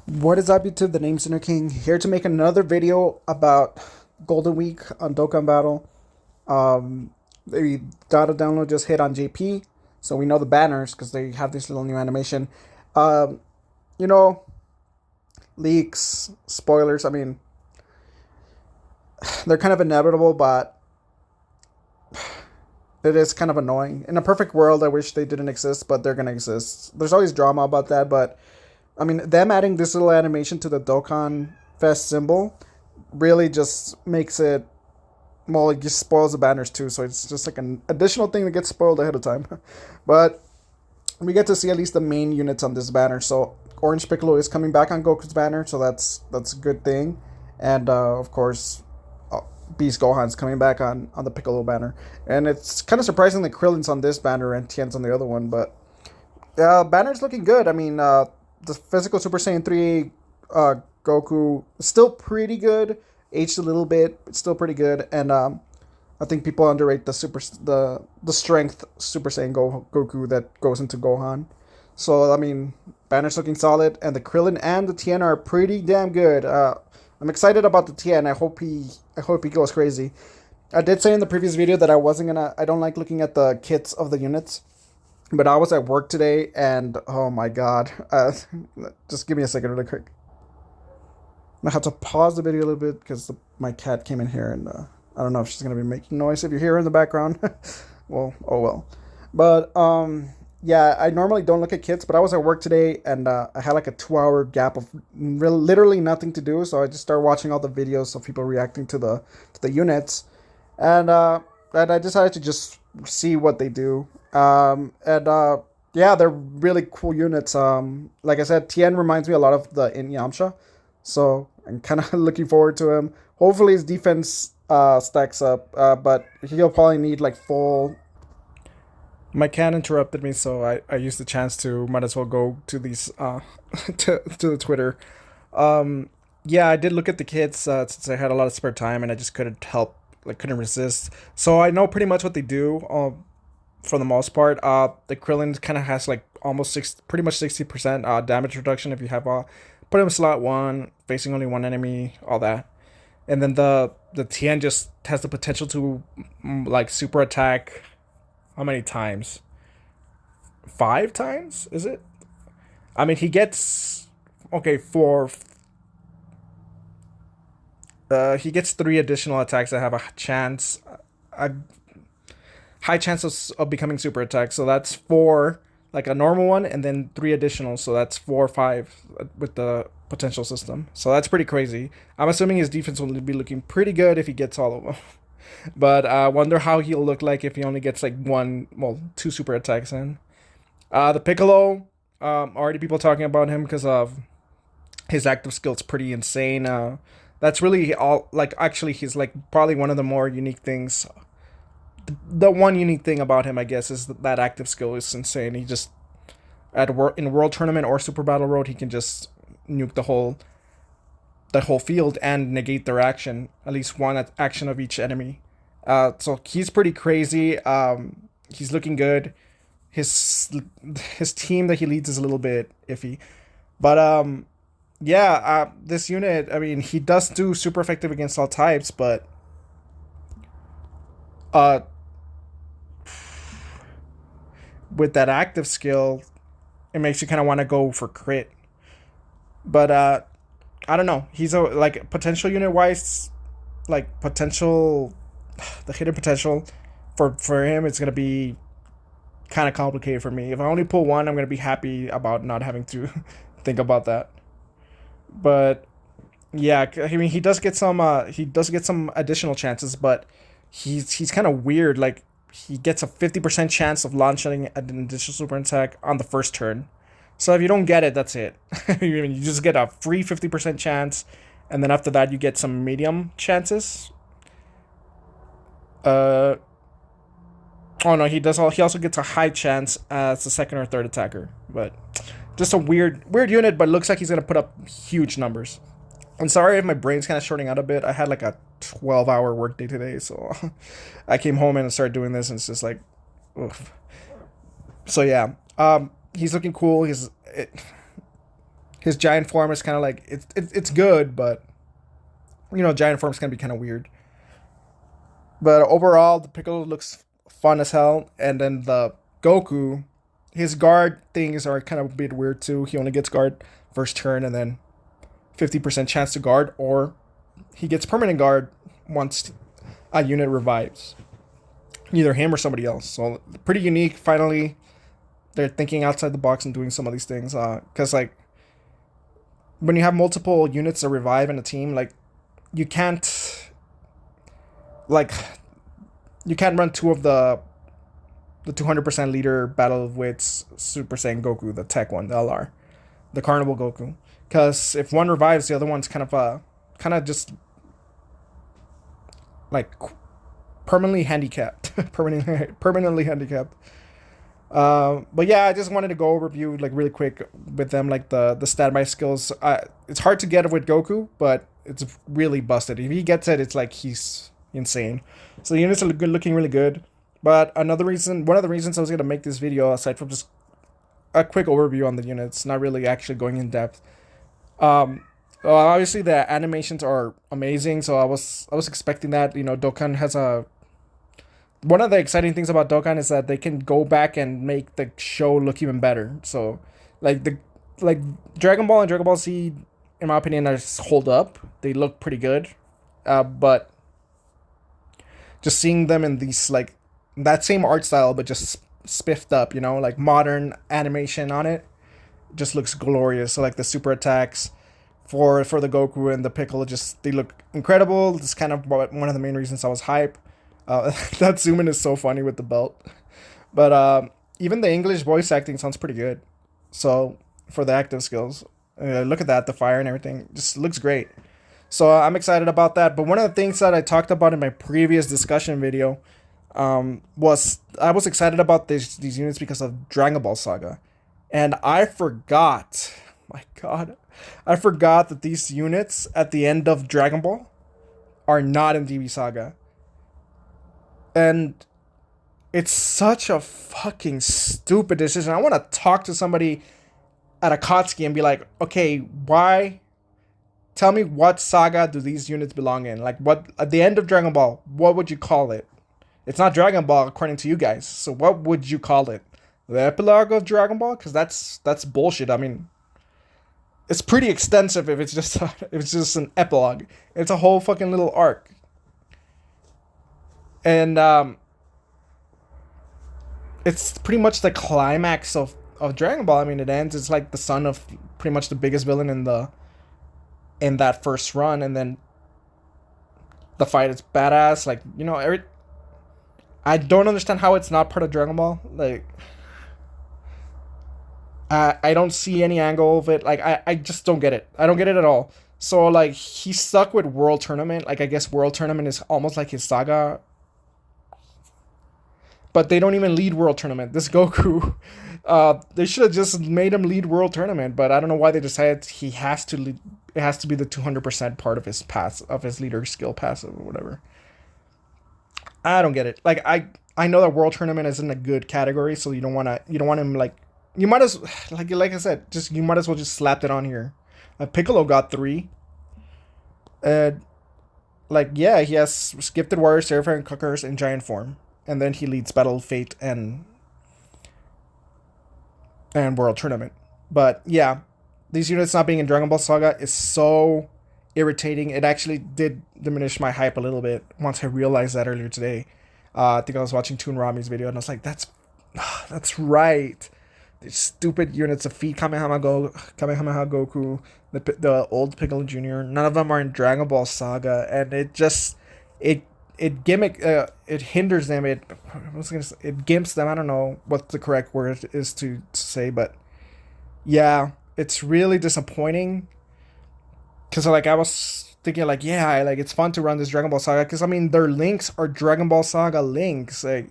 What is up, YouTube? The name's Inner King here to make another video about Golden Week on Dokkan Battle. The data download just hit on JP, so we know the banners because they have this little new animation. Um, you know, leaks, spoilers. I mean, they're kind of inevitable, but it is kind of annoying. In a perfect world, I wish they didn't exist, but they're gonna exist. There's always drama about that, but I mean, them adding this little animation to the Dokkanfest symbol really just makes it, well, it just spoils the banners too. So it's just like an additional thing that gets spoiled ahead of time. But we get to see at least the main units on this banner. So Orange Piccolo is coming back on Goku's banner, so that's a good thing. And of course, Beast Gohan's coming back on the Piccolo banner. And it's kind of surprising that Krillin's on this banner and Tien's on the other one, but banner's looking good. I mean, the physical Super Saiyan 3 Goku is still pretty good. Aged a little bit, but still pretty good. And I think people underrate the strength Super Saiyan Goku that goes into Gohan. So I mean, banner's looking solid, and the Krillin and the Tien are pretty damn good. I'm excited about the Tien. I hope he goes crazy. I did say in the previous video that I don't like looking at the kits of the units. But I was at work today, and oh my god. Just give me a second really quick. I have to pause the video a little bit because my cat came in here, and I don't know if she's going to be making noise if you hear her in the background. Well, oh well. But, yeah, I normally don't look at kits, but I was at work today, and I had like a 2 hour gap of literally nothing to do, so I just started watching all the videos of people reacting to the units, and I decided to just see what they do. And yeah, they're really cool units. Like I said, Tien reminds me a lot of the in Yamcha, so I'm kind of looking forward to him. Hopefully, his defense stacks up, but he'll probably need like full. My cat interrupted me, so I used the chance to might as well go to these to the Twitter. Yeah, I did look at the kids since I had a lot of spare time and I just couldn't help, like couldn't resist. So I know pretty much what they do. For the most part, the Krillin kind of has like almost pretty much 60% damage reduction if you have put him slot one, facing only one enemy, all that. And then the Tien just has the potential to like super attack. How many times? 5 times? Is it? I mean, he gets okay for. He gets 3 additional attacks that have a chance, a high chance of becoming super attack. So that's 4, like a normal one, and then 3 additional. So that's 4 or 5 with the potential system. So that's pretty crazy. I'm assuming his defense will be looking pretty good if he gets all of them. But I wonder how he'll look like if he only gets like 2 super attacks in. The Piccolo, already people talking about him because of his active skill. It's pretty insane. That's really all. Like actually, he's like probably one of the more unique things. The one unique thing about him, I guess, is that active skill is insane. He just in World Tournament or Super Battle Road, he can just nuke the whole field and negate their action, at least one action of each enemy. So he's pretty crazy. He's looking good. His his team that he leads is a little bit iffy, but yeah. This unit, I mean, he does do super effective against all types, but uh, with that active skill, it makes you kind of want to go for crit. But I don't know. He's a like potential unit wise, like potential, the hidden potential for him. It's gonna be kind of complicated for me. If I only pull one, I'm gonna be happy about not having to think about that. But yeah, I mean, he does get some additional chances, but he's kind of weird. Like he gets a 50% chance of launching an additional super attack on the first turn. So if you don't get it, that's it. You just get a free 50% chance, and then after that you get some medium chances. Uh oh no, he does all. He also gets a high chance as the second or third attacker, but just a weird unit. But looks like he's gonna put up huge numbers. I'm sorry if my brain's kind of shorting out a bit. I had like a 12-hour workday today, so I came home and started doing this, and it's just like, oof. So yeah, he's looking cool. His giant form is kind of like it's good, but giant forms can be kind of weird. But overall, the Piccolo looks fun as hell, and then the Goku, his guard things are kind of a bit weird too. He only gets guard first turn, and then 50% chance to guard, or he gets permanent guard once a unit revives, either him or somebody else. So pretty unique. Finally, they're thinking outside the box and doing some of these things. Because like when you have multiple units that revive in a team, like you can't like you can't run two of the 200% leader battle with Super Saiyan Goku, the tech one, the LR, the Carnival Goku. Because if one revives, the other one's kind of just like permanently handicapped, permanently handicapped. But yeah, I just wanted to go overview like really quick with them, like the standby skills. It's hard to get it with Goku, but it's really busted. If he gets it, it's like he's insane. So the units are looking really good. But one of the reasons I was gonna make this video, aside from just a quick overview on the units, not really actually going in depth. Well, obviously the animations are amazing, so I was expecting that. Dokkan has one of the exciting things about Dokkan is that they can go back and make the show look even better. So, like Dragon Ball and Dragon Ball Z, in my opinion, are hold up. They look pretty good, but just seeing them in these like that same art style, but just spiffed up, like modern animation on it, just looks glorious. So like the super attacks for the Goku and the Piccolo, they look incredible. It's kind of one of the main reasons I was hype. That zoom in is so funny with the belt. But even the English voice acting sounds pretty good. So for the active skills, look at that, the fire and everything just looks great. So I'm excited about that. But one of the things that I talked about in my previous discussion video was I was excited about these units because of Dragon Ball Saga. And I forgot, my God, I forgot that these units at the end of Dragon Ball are not in DB Saga. And it's such a fucking stupid decision. I want to talk to somebody at Akatsuki and be like, okay, why? Tell me what saga do these units belong in? Like, what at the end of Dragon Ball, what would you call it? It's not Dragon Ball according to you guys. So what would you call it? The epilogue of Dragon Ball? Because that's bullshit. I mean, it's pretty extensive if it's just an epilogue. It's a whole fucking little arc. And it's pretty much the climax of Dragon Ball. I mean, it ends. It's like the son of pretty much the biggest villain in that first run, and then the fight is badass. Like, I don't understand how it's not part of Dragon Ball. Like, I don't see any angle of it. Like, I just don't get it. I don't get it at all. So like, he's stuck with World Tournament. Like, I guess World Tournament is almost like his saga. But they don't even lead World Tournament. This Goku, they should have just made him lead World Tournament. But I don't know why they decided he has to lead. It has to be the 200% part of his pass, of his leader skill passive or whatever. I don't get it. Like, I know that World Tournament is in a good category, so you don't want him like, you might as like I said, you might as well just slap it on here. Piccolo got 3. Like, yeah, he has Gifted Warrior, Seraphim, Cookers, and Giant Form. And then he leads Battle, Fate, and World Tournament. But yeah, these units not being in Dragon Ball Saga is so irritating. It actually did diminish my hype a little bit once I realized that earlier today. I think I was watching Toon Rami's video, and I was like, that's right. These stupid units defeat Kamehameha Goku, the old Piccolo Jr. None of them are in Dragon Ball Saga, and it hinders them. It gimps them. I don't know what the correct word is to say, but yeah, it's really disappointing. Because like, I was thinking like, yeah, like, it's fun to run this Dragon Ball Saga, because I mean, their links are Dragon Ball Saga links. Like,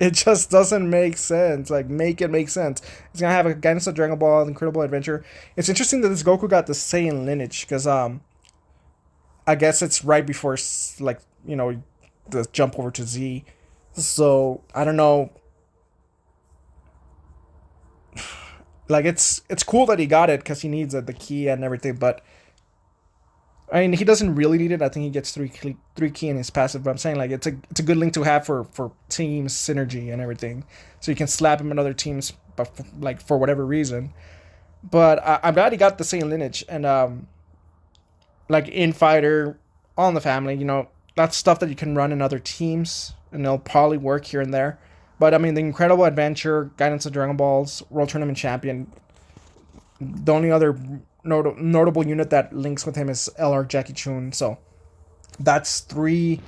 it just doesn't make sense. Like, make it make sense. It's gonna have a Guidance of Dragon Ball, Incredible Adventure. It's interesting that this Goku got the Saiyan lineage, because I guess it's right before, like, the jump over to Z. So, I don't know. Like it's cool that he got it because he needs it, the key and everything. But I mean, he doesn't really need it. I think he gets three key in his passive. But I'm saying like it's a good link to have for team synergy and everything. So you can slap him in other teams, but like for whatever reason. But I'm glad he got the same lineage and like in fighter, all in the family. That's stuff that you can run in other teams, and they'll probably work here and there. But I mean, the incredible adventure, guidance of Dragon Balls, World Tournament champion. The only other notable unit that links with him is LR Jackie Chun. So that's three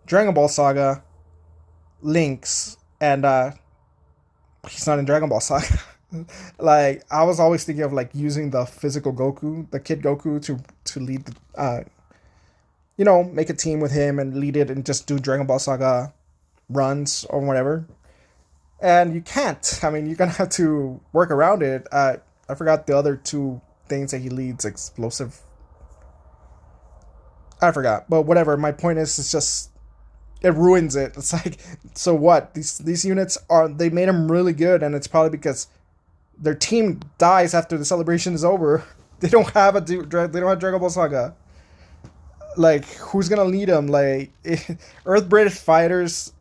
Dragon Ball Saga links, and he's not in Dragon Ball Saga. Like I was always thinking of like using the physical Goku, the Kid Goku, to lead the, make a team with him and lead it and just do Dragon Ball Saga runs or whatever. And you can't. I mean, you're gonna have to work around it. I forgot the other two things that he leads. Explosive. I forgot, but whatever. My point is, it's just it ruins it. It's like, so what? These units they made them really good, and it's probably because their team dies after the celebration is over. They don't have Dragon Ball Saga. Like, who's gonna lead them? Like, Earthbred fighters,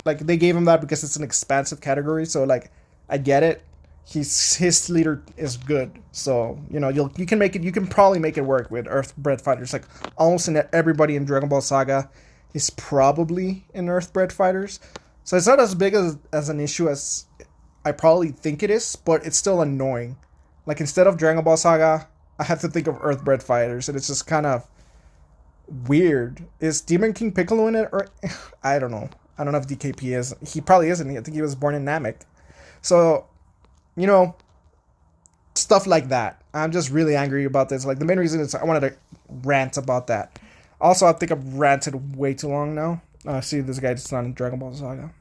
like they gave him that because it's an expansive category. So like, I get it. His leader is good. So you can make it. You can probably make it work with Earthbred fighters. Like almost in everybody in Dragon Ball Saga is probably in Earthbred fighters. So it's not as big as an issue as I probably think it is, but it's still annoying. Like instead of Dragon Ball Saga, I have to think of Earthbred fighters, and it's just kind of weird. Is Demon King Piccolo in it? Or I don't know. I don't know if DKP is. He probably isn't. I think he was born in Namek. So, stuff like that. I'm just really angry about this. Like the main reason is I wanted to rant about that. Also, I think I've ranted way too long now. See, this guy just not in Dragon Ball Saga.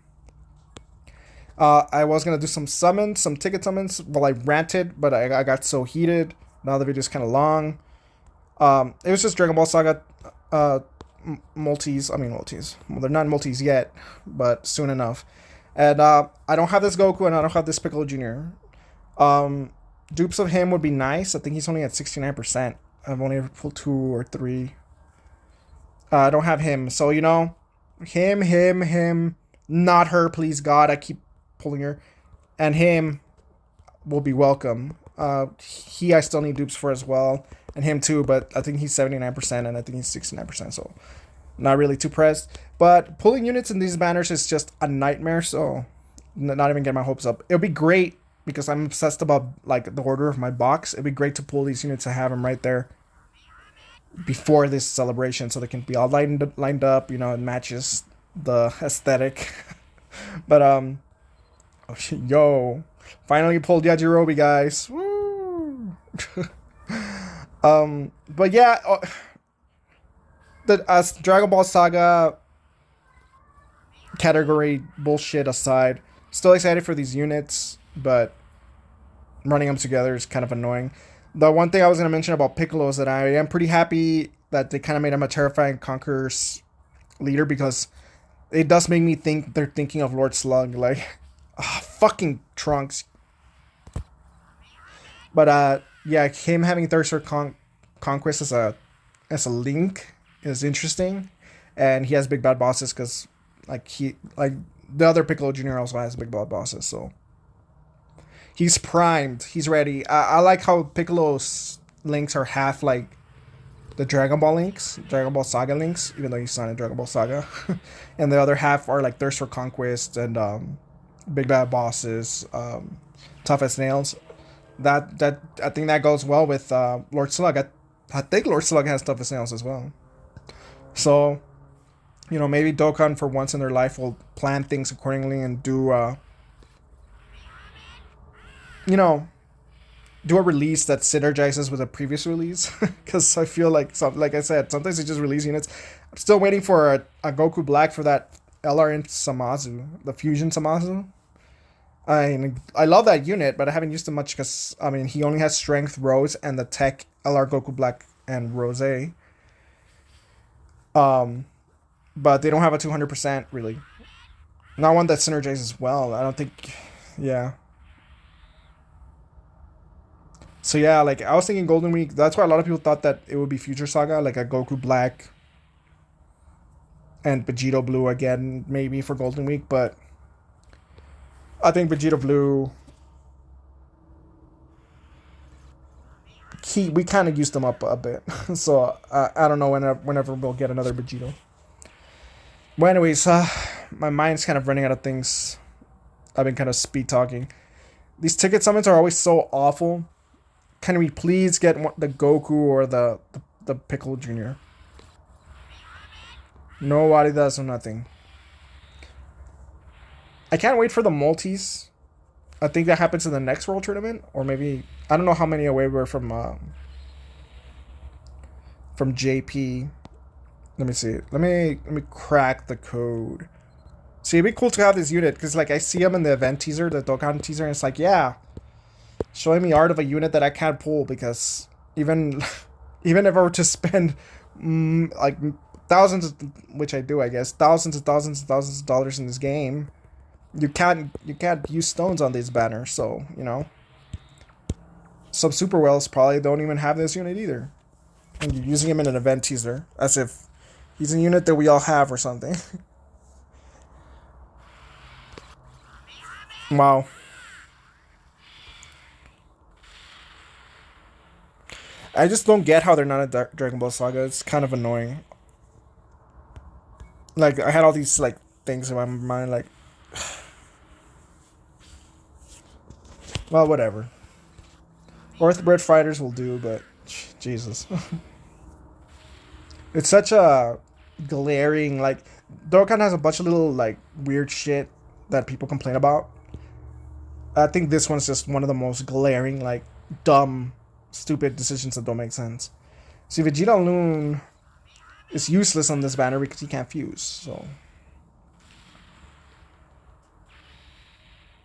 I was gonna do some summons, some ticket summons while I ranted, but I got so heated. Now the video's kind of long. It was just Dragon Ball Saga multis. I mean multis. Well, they're not multis yet, but soon enough. And I don't have this Goku, and I don't have this Piccolo Jr. Dupes of him would be nice. I think he's only at 69%. I've only ever pulled 2 or 3. I don't have him, so him, not her, please God. I keep pulling her, and him will be welcome. I still need dupes for as well, and him too, but I think he's 79%, and I think he's 69%, so not really too pressed. But pulling units in these banners is just a nightmare, so not even get my hopes up. It'll be great because I'm obsessed about like the order of my box. It'd be great to pull these units and have them right there before this celebration, so they can be all lined up. It matches the aesthetic. But yo, finally pulled Yajirobe, guys. Woo! But yeah, as Dragon Ball Saga category bullshit aside, still excited for these units, but running them together is kind of annoying. The one thing I was going to mention about Piccolo is that I am pretty happy that they kind of made him a terrifying Conqueror's leader, because it does make me think they're thinking of Lord Slug, like, fucking Trunks. But yeah, him having Third Sword Conquest as a link is interesting, and he has big bad bosses because like the other Piccolo Jr. also has big bad bosses, so he's primed, he's ready. I like how Piccolo's links are half like the Dragon Ball links, Dragon Ball Saga links, even though he's not in Dragon Ball Saga, and the other half are like Thirst for Conquest and big bad bosses, tough as nails. That I think that goes well with Lord Slug. I think Lord Slug has tough as nails as well. So, maybe Dokkan for once in their life will plan things accordingly and do do a release that synergizes with a previous release. Because I feel like I said, sometimes they just release units. I'm still waiting for a Goku Black for that LRN Samazu, the Fusion Samazu. I love that unit, but I haven't used it much because, he only has Strength, Rose, and the Tech LR Goku Black and Rose. But they don't have a 200% really. Not one that synergizes well. I don't think, yeah. So yeah, like I was thinking Golden Week. That's why a lot of people thought that it would be Future Saga, like a Goku Black and Vegito Blue again, maybe for Golden Week. But I think Vegito Blue, we kind of used them up a bit. So I don't know whenever we'll get another Vegito. Well, anyways, my mind's kind of running out of things. I've been kind of speed talking. These ticket summons are always so awful. Can we please get the Goku or the Piccolo Jr.? No Waridas or nothing. I can't wait for the multis. I think that happens in the next World Tournament, or maybe I don't know how many away we're from JP. Let me see. Let me crack the code. See, it'd be cool to have this unit because like I see them in the event teaser, the Dokkan teaser, and it's like yeah, showing me art of a unit that I can't pull because even even if I were to spend like thousands, which I do, I guess, thousands and thousands and thousands of dollars in this game, you can't use stones on these banners. So you know, some super wells probably don't even have this unit either, and you're using him in an event teaser as if he's a unit that we all have or something. Wow. I just don't get how they're not a Dragon Ball Saga. It's kind of annoying. Like I had all these like things in my mind, like, well, whatever. Orthobred fighters will do, but Jesus, it's such a glaring like. Dokkan has a bunch of little like weird shit that people complain about. I think this one's just one of the most glaring, like, dumb, stupid decisions that don't make sense. See, Vegeta Loon is useless on this banner because he can't fuse. So,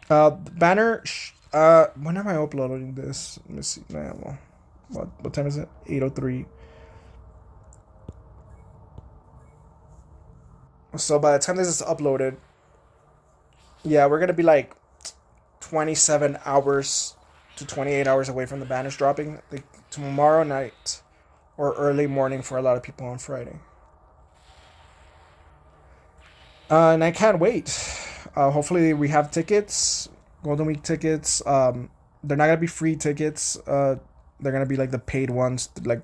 banner. When am I uploading this? Let me see. Nah, well, what time is it? 8:03. So by the time this is uploaded, yeah, we're gonna be like 27 hours to 28 hours away from the banners dropping, like tomorrow night or early morning for a lot of people on Friday. And I can't wait. Hopefully we have tickets, Golden Week tickets. They're not gonna be free tickets. They're gonna be like the paid ones, like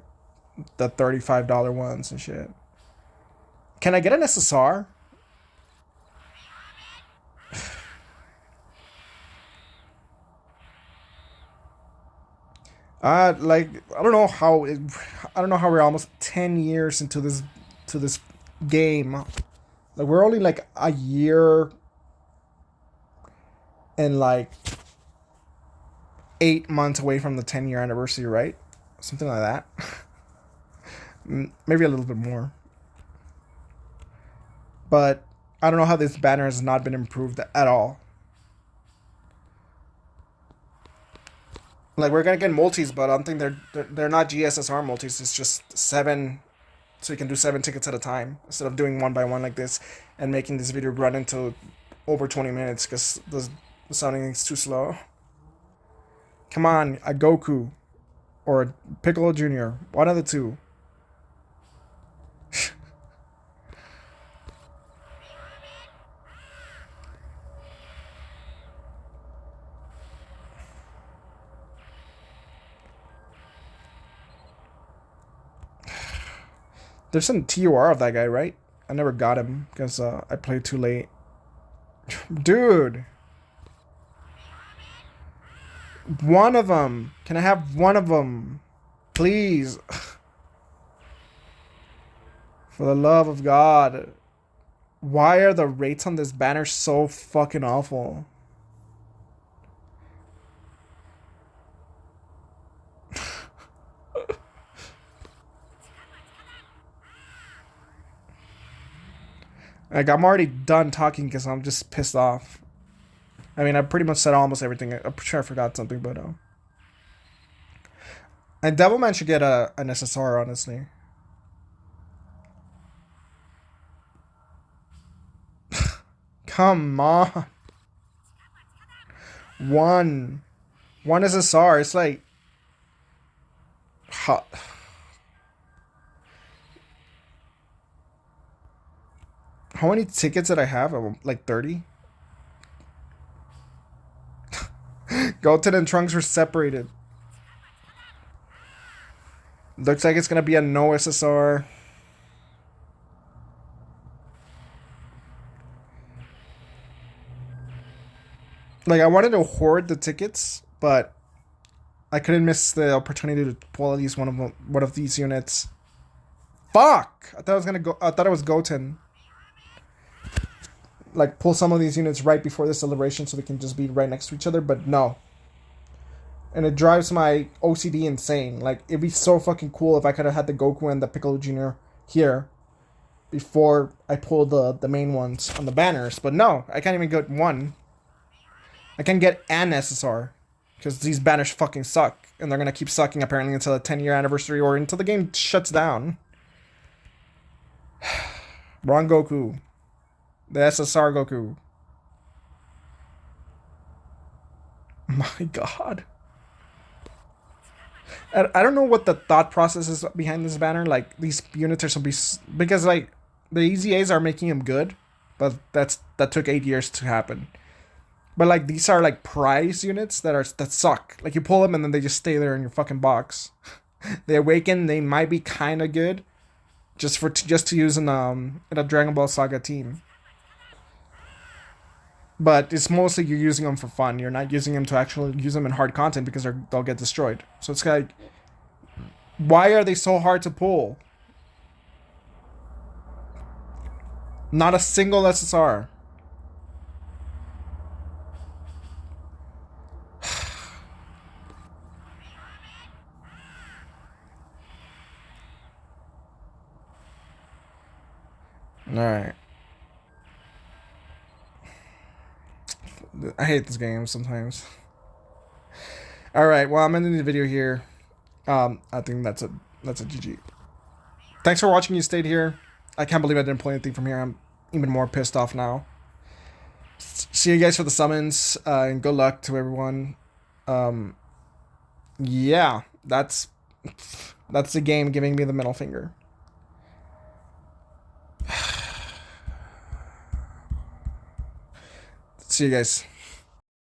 the $35 ones and shit. Can I get an SSR? Like I don't know how I don't know how we're almost 10 years into this game. Like we're only like a year and like 8 months away from the 10-year anniversary, right? Something like that. Maybe a little bit more. But I don't know how this banner has not been improved at all. Like we're gonna get multis, but I don't think they're not GSSR multis. It's just seven, so you can do 7 tickets at a time instead of doing one by one like this and making this video run into over 20 minutes because the sounding is too slow. Come on, a Goku or a Piccolo Jr. One of the two. There's some TOR of that guy, right? I never got him because I played too late. Dude. One of them. Can I have one of them? Please. For the love of God. Why are the rates on this banner so fucking awful? Like, I'm already done talking because I'm just pissed off. I mean, I pretty much said almost everything. I'm sure I forgot something, but and Devilman should get an SSR, honestly. Come on. One SSR. It's like How many tickets did I have? Like 30? Goten and Trunks were separated. Looks like it's gonna be a no SSR. Like, I wanted to hoard the tickets, but I couldn't miss the opportunity to pull at least one of these units. Fuck! I thought I was gonna go. I thought it was Goten. Like, pull some of these units right before the celebration so they can just be right next to each other, but no. And it drives my OCD insane. Like, it'd be so fucking cool if I could have had the Goku and the Piccolo Jr. here before I pull the main ones on the banners. But no, I can't even get one. I can get an SSR. Because these banners fucking suck. And they're going to keep sucking apparently until the 10-year anniversary or until the game shuts down. Wrong Goku. The SSR Goku. My god. I don't know what the thought process is behind this banner. Like, these units are supposed to be... Because, like, the EZAs are making them good. But that took 8 years to happen. But, like, these are, like, prize units that suck. Like, you pull them and then they just stay there in your fucking box. They awaken, they might be kind of good. Just to use in a Dragon Ball Saga team. But it's mostly you're using them for fun. You're not using them to actually use them in hard content because they'll get destroyed. So it's like, why are they so hard to pull? Not a single SSR. Alright. I hate this game sometimes. Alright, well, I'm ending the video here. I think that's a GG. Thanks for watching. You stayed here. I can't believe I didn't play anything from here. I'm even more pissed off now. See you guys for the summons, and good luck to everyone. Yeah, that's the game giving me the middle finger. See you guys.